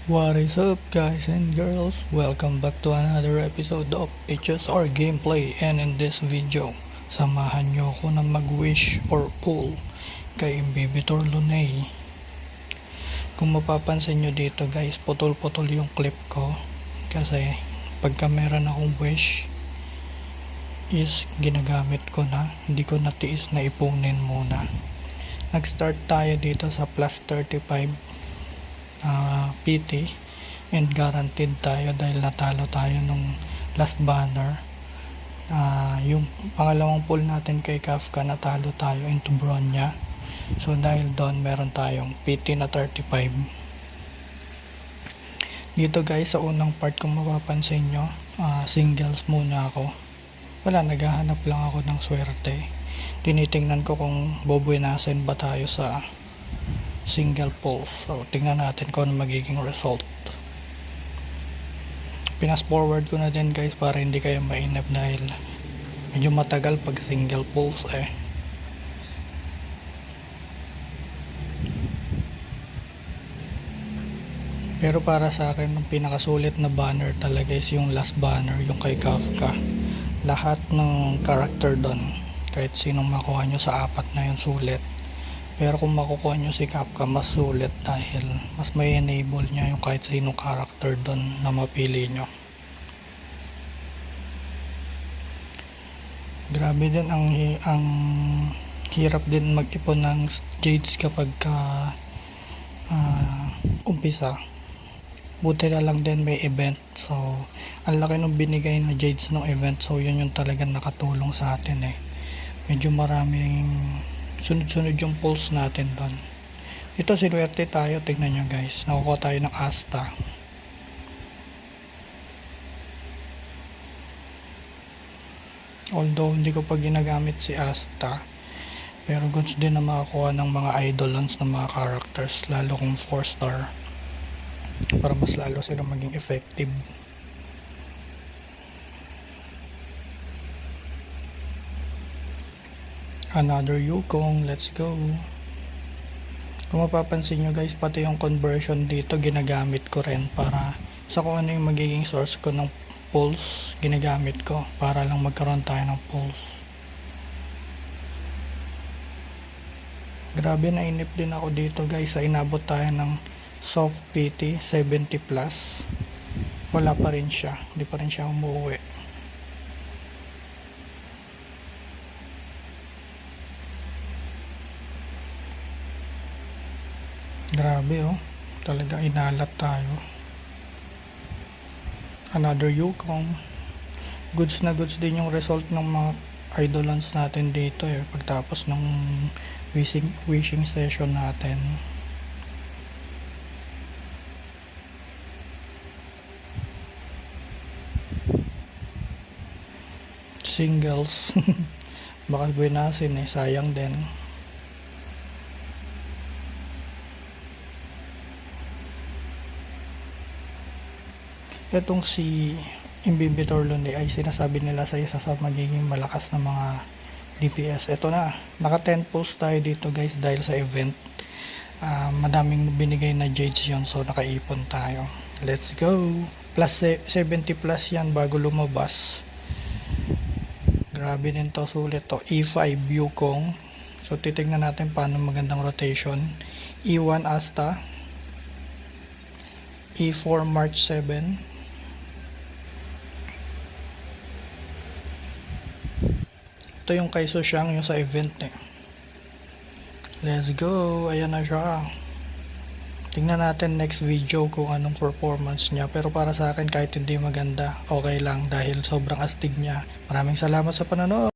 What is up guys and girls? Welcome back to another episode of HSR Gameplay, and in this video, samahan nyo ako na mag-wish or pull kay Imbibitor Lunay. Kung mapapansin nyo dito guys, putol-putol yung clip ko kasi pagka meron akong wish is ginagamit ko na, hindi ko natiis na ipunin muna. Nag-start tayo dito sa plus 35 PT and guaranteed tayo dahil natalo tayo nung last banner. Yung pangalawang pull natin kay Kafka, natalo tayo into Bronya, so dahil doon meron tayong PT na 35 dito guys. Sa unang part, kung mapapansin nyo, singles muna ako. Wala, naghahanap lang ako ng swerte. Tinitingnan ko kung bobuenasin ba tayo sa single pulse. So tingnan natin kung ano magiging result. Pinas forward ko na din guys para hindi kayo mainip dahil medyo matagal pag single pulse Pero para sa akin, ang pinakasulit na banner talaga is yung last banner, yung kay Kafka. Lahat ng character doon, kahit sinong makuha nyo sa apat na yung sulit. Pero kung makukuha nyo si Kafka, mas sulit dahil mas may enable niya yung kahit sinong character doon na mapili nyo. Grabe din ang hirap din mag-ipon ng jades kapag umpisa. Buti na lang din may event, so ang laki ng binigay na jades ng event, so yun yung talagang nakatulong sa atin medyo maraming sunod-sunod yung pulse natin doon. Ito sinuwerte tayo, tignan nyo guys, nakukuha tayo ng Asta. Although hindi ko pa ginagamit si Asta, pero goods din na makakuha ng mga idolons ng mga characters, lalo kung 4 star, para mas lalo sila maging effective. Another Yukong, let's go. Kung mapapansin nyo guys, pati yung conversion dito ginagamit ko rin para sa kung ano yung magiging source ko ng pulse, ginagamit ko para lang magkaroon tayo ng pulse. Grabe, nainip din ako dito guys, sa inabot tayo ng soft PT 70 plus. Wala pa rin siya, hindi pa rin siya umuwi. Grabe talaga inalat tayo. Another Yukong. Goods na goods din yung result ng mga idolons natin dito pagtapos ng wishing session natin. Singles. Baka buenasin sayang din. Itong si Imbibitor Lunay ay sinasabi nila sa isa sa magiging malakas na mga DPS. Ito na, naka 10 pulse tayo dito guys dahil sa event. Madaming binigay na jades yun, so nakaipon tayo. Let's go. Plus 70 plus yan bago lumabas. Grabe din to, sulit to. E5 Yukong. So titignan natin paano magandang rotation. E1 Asta, E4 March 7, ito yung kay Sushang, yung sa event Let's go, ayan na siya. Tingnan natin next video kung anong performance niya, pero para sa akin kahit hindi maganda, okay lang dahil sobrang astig niya. Maraming salamat sa panonood.